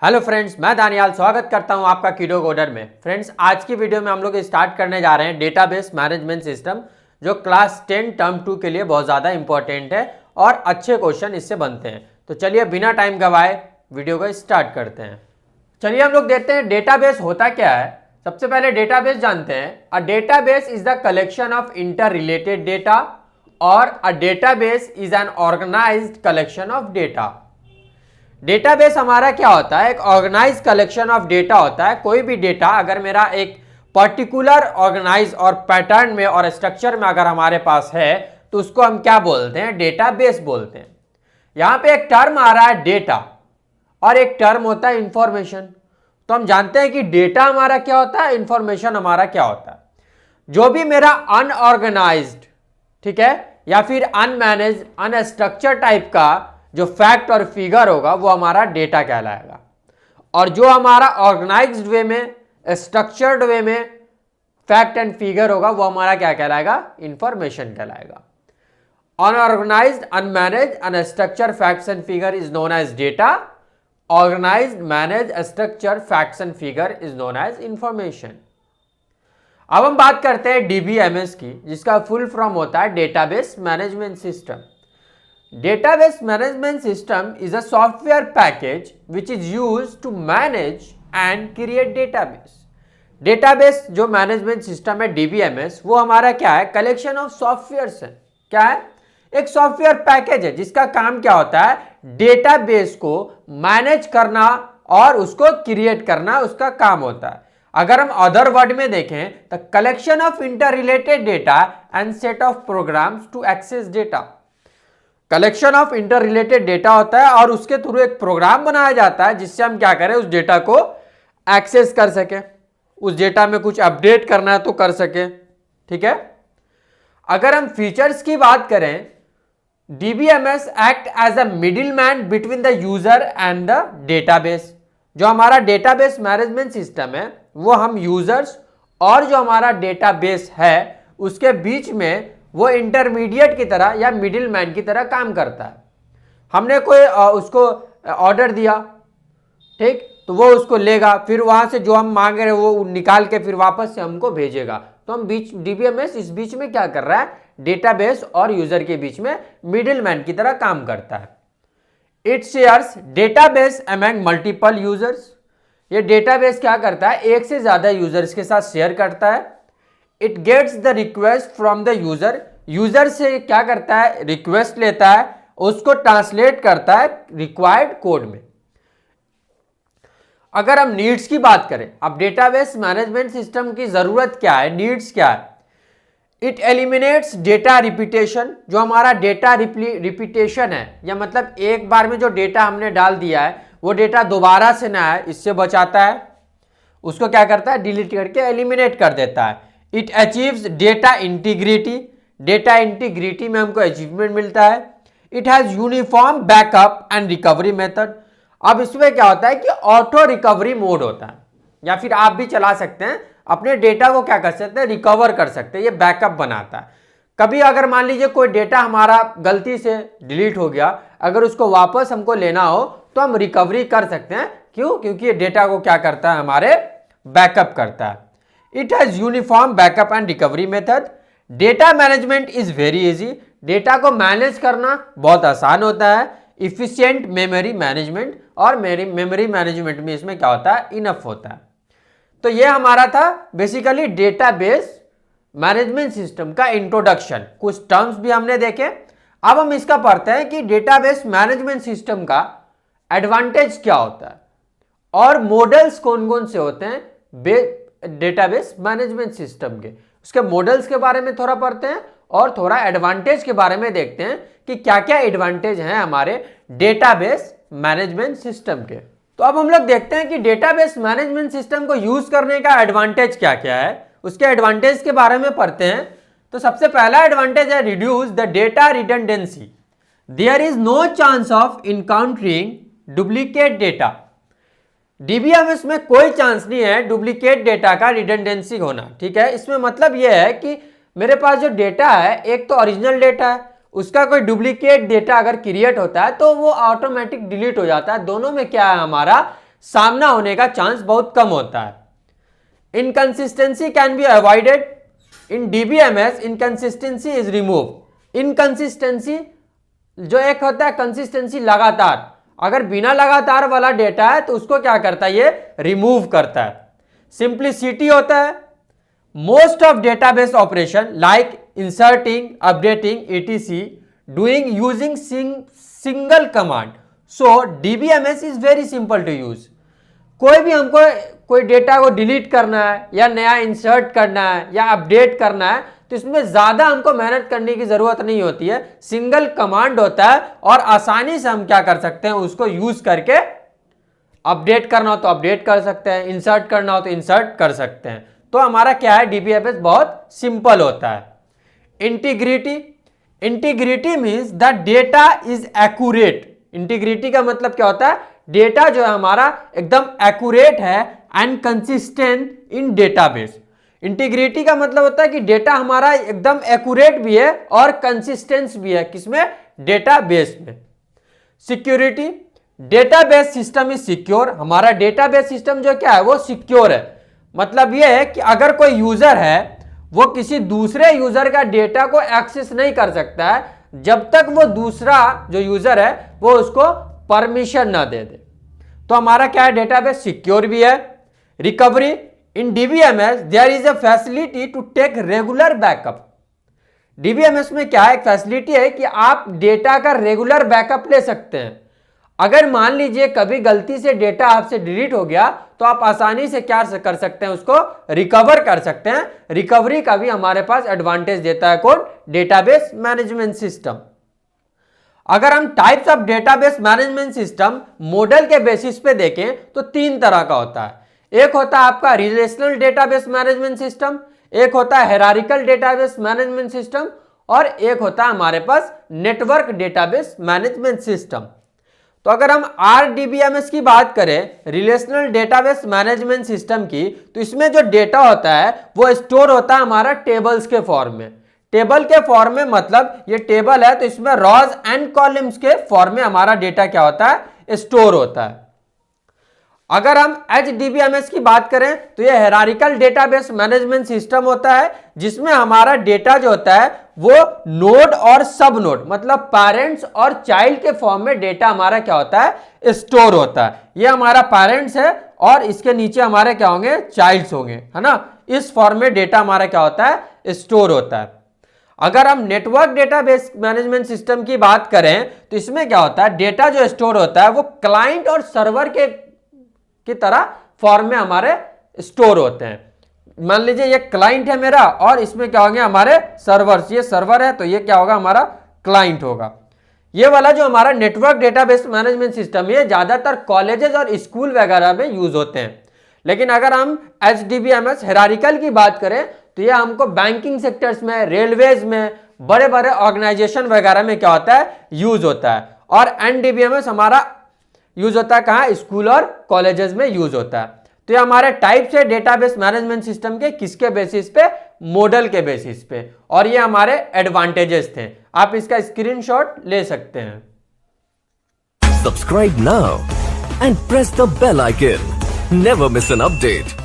Hello friends, मैं दानियाल स्वागत करता हूं आपका कीडो कोडर में। फ्रेंड्स, आज की वीडियो में हम लोग स्टार्ट करने जा रहे हैं डेटाबेस मैनेजमेंट सिस्टम, जो क्लास 10 टर्म 2 के लिए बहुत ज़्यादा इंपॉर्टेंट है और अच्छे क्वेश्चन इससे बनते हैं। तो चलिए बिना टाइम गवाए वीडियो को स्टार्ट करते हैं। चलिए हम लोग देखते हैं डेटाबेस होता क्या है। सबसे पहले डेटाबेस जानते हैं। A database is the collection of inter related data और a database is an organised collection of data. Database हमारा क्या होता है? एक ऑर्गेनाइज कलेक्शन ऑफ डेटा होता है। कोई भी डेटा अगर मेरा एक पर्टिकुलर ऑर्गेनाइज और पैटर्न में और स्ट्रक्चर में अगर हमारे पास है तो उसको हम क्या बोलते हैं? डेटाबेस बोलते हैं। यहां पे एक टर्म आ रहा है डेटा और एक टर्म होता है इंफॉर्मेशन। तो हम जानते हैं कि डेटा हमारा क्या होता है, इंफॉर्मेशन हमारा क्या होता है। जो भी मेरा अनऑर्गेनाइज्ड, ठीक है, या फिर अनमैनेज, अनस्ट्रक्चर टाइप का जो फैक्ट और फिगर होगा वो हमारा डेटा कहलाएगा, और जो हमारा ऑर्गेनाइज्ड वे में, स्ट्रक्चर्ड वे में फैक्ट एंड फिगर होगा वो हमारा क्या कहलाएगा? इंफॉर्मेशन कहलाएगा। Unorganised, unmanage, unstructured facts and figure is known as data. Organised, manage, structured facts and figure is known as information. अब हम बात करते हैं डीबीएमएस की, जिसका फुल फॉर्म होता है database management system. Database management system is a software package which is used to manage and create database. Database जो मैनेजमेंट सिस्टम है DBMS, वो हमारा क्या है? कलेक्शन ऑफ सॉफ्टवेयर्स है। क्या है? एक सॉफ्टवेयर पैकेज है जिसका काम क्या होता है? डेटाबेस को मैनेज करना और उसको क्रिएट करना उसका काम होता है। अगर हम अदर वर्ड में देखें तो collection of inter related data and set of programs to access data. Collection of inter related data होता है और उसके थ्रू एक प्रोग्राम बनाया जाता है जिससे हम क्या करें? उस डेटा को एक्सेस कर सके, उस डेटा में कुछ अपडेट करना है तो कर सके। ठीक है। अगर हम फीचर्स की बात करें, DBMS act as a middle man between the user and the database. जो हमारा डेटाबेस मैनेजमेंट सिस्टम है वो हम यूजर्स और जो हमारा डेटाबेस है उसके बीच में वो इंटरमीडिएट की तरह या मिडिल मैन की तरह काम करता है। हमने कोई उसको ऑर्डर दिया, ठीक, तो वो उसको लेगा, फिर वहां से जो हम मांग रहे हैं वो निकाल के फिर वापस से हमको भेजेगा। तो हम बीच डीबीएमएस इस बीच में क्या कर रहा है? डेटाबेस और यूजर के बीच में मिडिल मैन की तरह काम करता है। It shares database among multiple users. ये डेटाबेस क्या करता है? एक से ज्यादा यूजर्स के साथ शेयर करता है। It gets the request from the user. User से क्या करता है? रिक्वेस्ट लेता है, उसको ट्रांसलेट करता है रिक्वायर्ड कोड में। अगर हम नीड्स की बात करें, अब डेटाबेस मैनेजमेंट सिस्टम की जरूरत क्या है, नीड्स क्या है? It eliminates data repetition. जो हमारा डेटा रिपीटेशन है, या मतलब एक बार में जो डेटा हमने डाल दिया है वो डेटा दोबारा से ना आए, इससे बचाता है। उसको क्या करता है? डिलीट करके एलिमिनेट कर देता है। It achieves data integrity. Data integrity में हमको अचीवमेंट मिलता है। It has uniform backup and recovery method. अब इसमें क्या होता है कि ऑटो रिकवरी मोड होता है, या फिर आप भी चला सकते हैं, अपने डेटा को क्या कर सकते हैं? रिकवर कर सकते हैं। ये बैकअप बनाता है। कभी अगर मान लीजिए कोई डेटा हमारा गलती से डिलीट हो गया, अगर उसको वापस हमको लेना हो तो हम रिकवरी कर सकते हैं। क्यों? क्योंकि ये डेटा को क्या करता है? हमारे बैकअप करता है। It has uniform backup and recovery method. Data management is very easy. Data को मैनेज करना बहुत आसान होता है। इफिशिएंट मेमोरी मैनेजमेंट, और मेमोरी मैनेजमेंट में इसमें क्या होता है? इनफ होता है। तो ये हमारा था बेसिकली डेटाबेस मैनेजमेंट सिस्टम का इंट्रोडक्शन। कुछ टर्म्स भी हमने देखे। अब हम इसका पढ़ते हैं कि डेटाबेस मैनेजमेंट सिस्टम का एडवांटेज क्या होता है और मॉडल्स कौन कौन से होते हैं डेटाबेस मैनेजमेंट सिस्टम के। उसके मॉडल्स के बारे में थोड़ा पढ़ते हैं और थोड़ा एडवांटेज के बारे में देखते हैं कि क्या क्या एडवांटेज हैं हमारे डेटाबेस मैनेजमेंट सिस्टम के। तो अब हम लोग देखते हैं कि डेटाबेस मैनेजमेंट सिस्टम को यूज करने का एडवांटेज क्या क्या है। उसके एडवांटेज के बारे में पढ़ते हैं। तो सबसे पहला एडवांटेज है reduce the data redundancy. There is no chance of encountering duplicate data. DBMS में कोई चांस नहीं है डुप्लीकेट डेटा का रिडंडेंसी होना। ठीक है। इसमें मतलब यह है कि मेरे पास जो डेटा है, एक तो ओरिजिनल डेटा है, उसका कोई डुप्लीकेट डेटा अगर क्रिएट होता है तो वो ऑटोमेटिक डिलीट हो जाता है। दोनों में क्या है? हमारा सामना होने का चांस बहुत कम होता है। Inconsistency can be avoided in DBMS, inconsistency is remove. Inconsistency जो एक होता है कंसिस्टेंसी लगातार, अगर बिना लगातार वाला डेटा है तो उसको क्या करता है, ये रिमूव करता है। सिंप्लिसिटी होता है, most of database operation like inserting, updating etc doing using single command, so DBMS is very simple to use. कोई भी हमको कोई डेटा को डिलीट करना है या नया इंसर्ट करना है या अपडेट करना है तो इसमें ज्यादा हमको मेहनत करने की जरूरत नहीं होती है, सिंगल कमांड होता है और आसानी से हम क्या कर सकते हैं, उसको यूज करके अपडेट करना हो तो अपडेट कर सकते हैं, इंसर्ट करना हो तो इंसर्ट कर सकते हैं। तो हमारा क्या है, डीबीएमएस बहुत सिंपल होता है। Integrity, integrity means the data is accurate. Integrity का मतलब क्या होता है, डेटा जो है हमारा एकदम एक्यूरेट है and consistent in database. Integrity का मतलब होता है कि डेटा हमारा एकदम एक्यूरेट भी है और कंसिस्टेंस भी है, किसमें, डेटाबेस में। Security, database system is secure. हमारा डेटाबेस सिस्टम जो क्या है वो सिक्योर है। मतलब ये है कि अगर कोई यूजर है वो किसी दूसरे यूजर का डेटा को एक्सेस नहीं कर सकता है जब तक वो दूसरा जो यूजर है वो उसको परमिशन ना दे दे। तो हमारा क्या है, डेटाबेस सिक्योर भी है। Recovery, in DBMS there is a facility to take regular backup. DBMS में क्या है, एक फैसिलिटी है कि आप डेटा का रेगुलर बैकअप ले सकते हैं। अगर मान लीजिए कभी गलती से डेटा आपसे डिलीट हो गया तो आप आसानी से क्या कर सकते हैं, उसको रिकवर कर सकते हैं। रिकवरी का भी हमारे पास एडवांटेज देता है कौन, डेटाबेस मैनेजमेंट सिस्टम। अगर हम types of database management system model के बेसिस पे देखें तो 3 तरह का होता है। एक होता है आपका रिलेशनल डेटाबेस मैनेजमेंट सिस्टम, एक होता है हायरार्किकल डेटाबेस मैनेजमेंट सिस्टम और एक होता है हमारे पास नेटवर्क डेटाबेस मैनेजमेंट सिस्टम। तो अगर हम RDBMS की बात करें, रिलेशनल डेटाबेस मैनेजमेंट सिस्टम की, तो इसमें जो डेटा होता है वो स्टोर होता है हमारा टेबल्स के फॉर्म में। टेबल के फॉर्म में मतलब ये टेबल है तो इसमें रॉज एंड कॉलम्स के फॉर्म में हमारा डेटा क्या होता है, स्टोर होता है। अगर हम HDBMS की बात करें तो ये हायरार्किकल डेटाबेस मैनेजमेंट सिस्टम होता है जिसमें हमारा डेटा जो होता है वो नोड और सब नोड मतलब पेरेंट्स और चाइल्ड के फॉर्म में डेटा हमारा क्या होता है, स्टोर होता है। ये हमारा पेरेंट्स है और इसके नीचे हमारे क्या होंगे, चाइल्ड्स होंगे, है ना। इस फॉर्म में डेटा हमारा क्या होता है, स्टोर होता है। अगर हम नेटवर्क डेटाबेस मैनेजमेंट सिस्टम की बात करें तो इसमें क्या होता है, डेटा जो स्टोर होता है वो क्लाइंट और सर्वर की तरह फॉर्म में हमारे स्टोर होते हैं। मान लीजिए ये क्लाइंट है मेरा और इसमें क्या होंगे हमारे सर्वर्स, ये सर्वर है तो ये क्या होगा, हमारा क्लाइंट होगा। ये वाला जो हमारा नेटवर्क डेटाबेस मैनेजमेंट सिस्टम ये ज्यादातर कॉलेजेस और स्कूल वगैरह में यूज होते हैं। लेकिन अगर हम HDBMS हायरार्किकल की बात करें तो ये हमको बैंकिंग सेक्टर्स में, रेलवेज में, बड़े बड़े ऑर्गेनाइजेशन वगैरह में क्या होता है, यूज होता है। और NDBMS हमारा यूज होता है कहाँ, स्कूल और कॉलेजेस में यूज होता है। तो ये हमारे टाइप्स है डेटाबेस मैनेजमेंट सिस्टम के, किसके बेसिस पे, मॉडल के बेसिस पे, और ये हमारे एडवांटेजेस थे। आप इसका स्क्रीनशॉट ले सकते हैं। Subscribe now and press the bell icon, never miss an update.